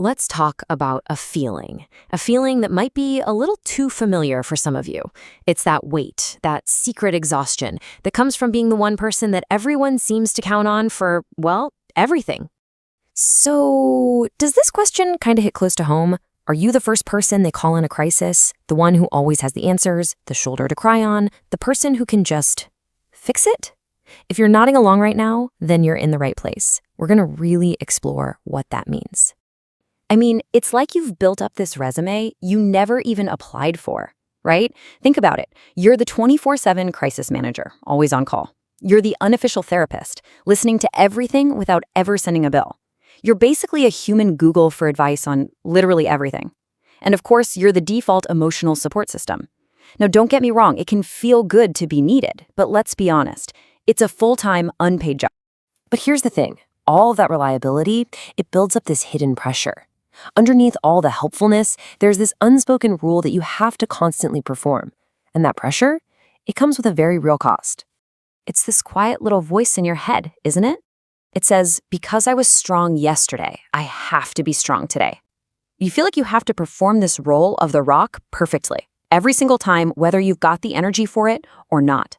Let's talk about a feeling that might be a little too familiar for some of you. It's that weight, that secret exhaustion that comes from being the one person that everyone seems to count on for, well, everything. So, does this question kind of hit close to home? Are you the first person they call in a crisis? The one who always has the answers, the shoulder to cry on, the person who can just fix it? If you're nodding along right now, then you're in the right place. We're going to really explore what that means. I mean, it's like you've built up this resume you never even applied for, right? Think about it. You're the 24/7 crisis manager, always on call. You're the unofficial therapist, listening to everything without ever sending a bill. You're basically a human Google for advice on literally everything. And of course, you're the default emotional support system. Now, don't get me wrong, it can feel good to be needed, but let's be honest, it's a full-time, unpaid job. But here's the thing, all of that reliability, it builds up this hidden pressure. Underneath all the helpfulness, there's this unspoken rule that you have to constantly perform. And that pressure, it comes with a very real cost. It's this quiet little voice in your head, isn't it? It says, because I was strong yesterday, I have to be strong today. You feel like you have to perform this role of the rock perfectly, every single time, whether you've got the energy for it or not.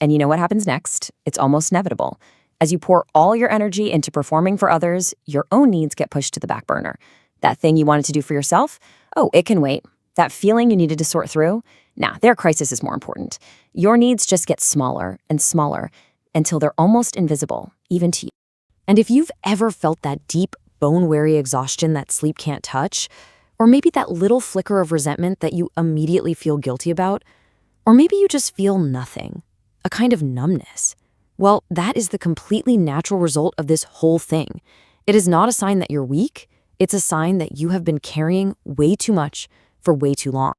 And you know what happens next? It's almost inevitable. As you pour all your energy into performing for others, your own needs get pushed to the back burner. That thing you wanted to do for yourself? Oh, it can wait. That feeling you needed to sort through? Nah, their crisis is more important. Your needs just get smaller and smaller until they're almost invisible, even to you. And if you've ever felt that deep, bone-weary exhaustion that sleep can't touch, or maybe that little flicker of resentment that you immediately feel guilty about, or maybe you just feel nothing, a kind of numbness, well, that is the completely natural result of this whole thing. It is not a sign that you're weak. It's a sign that you have been carrying way too much for way too long.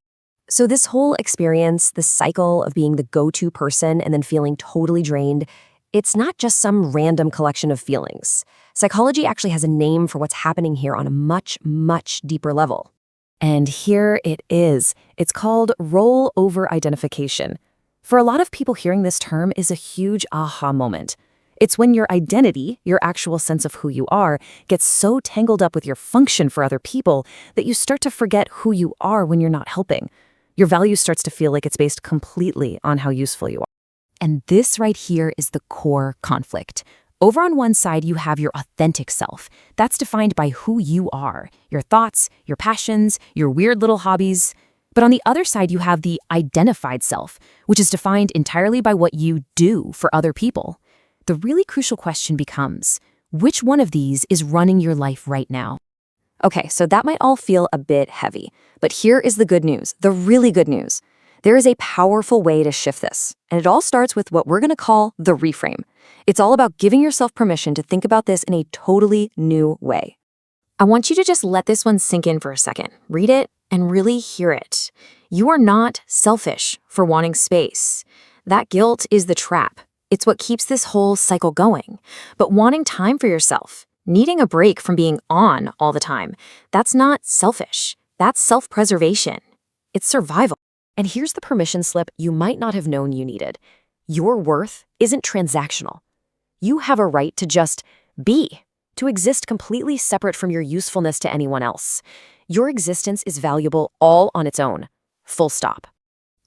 So this whole experience, this cycle of being the go-to person and then feeling totally drained, it's not just some random collection of feelings. Psychology actually has a name for what's happening here on a much, much deeper level. And here it is. It's called rollover identification. For a lot of people, hearing this term is a huge aha moment. It's when your identity, your actual sense of who you are, gets so tangled up with your function for other people that you start to forget who you are when you're not helping. Your value starts to feel like it's based completely on how useful you are. And this right here is the core conflict. Over on one side, you have your authentic self. That's defined by who you are, your thoughts, your passions, your weird little hobbies. But on the other side, you have the identified self, which is defined entirely by what you do for other people. The really crucial question becomes, which one of these is running your life right now? Okay, so that might all feel a bit heavy, but here is the good news, the really good news. There is a powerful way to shift this, and it all starts with what we're going to call the reframe. It's all about giving yourself permission to think about this in a totally new way. I want you to just let this one sink in for a second. Read it and really hear it. You are not selfish for wanting space. That guilt is the trap. It's what keeps this whole cycle going. But wanting time for yourself, needing a break from being on all the time, that's not selfish. That's self-preservation. It's survival. And here's the permission slip you might not have known you needed. Your worth isn't transactional. You have a right to just be, to exist completely separate from your usefulness to anyone else. Your existence is valuable all on its own. Full stop.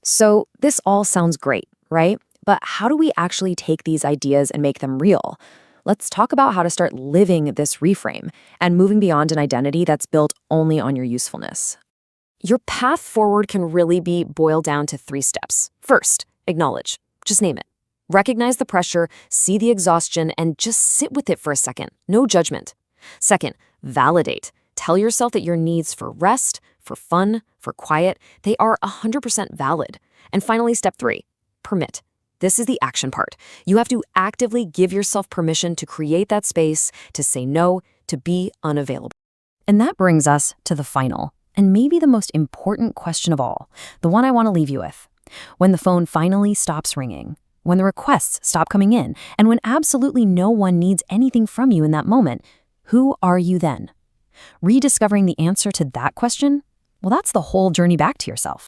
So this all sounds great, right? But how do we actually take these ideas and make them real? Let's talk about how to start living this reframe and moving beyond an identity that's built only on your usefulness. Your path forward can really be boiled down to 3 steps. First, acknowledge. Just name it. Recognize the pressure, see the exhaustion, and just sit with it for a second. No judgment. Second, validate. Tell yourself that your needs for rest, for fun, for quiet, they are 100% valid. And finally, step 3, permit. This is the action part. You have to actively give yourself permission to create that space, to say no, to be unavailable. And that brings us to the final, and maybe the most important question of all, the one I want to leave you with. When the phone finally stops ringing, when the requests stop coming in, and when absolutely no one needs anything from you in that moment, who are you then? Rediscovering the answer to that question? Well, that's the whole journey back to yourself.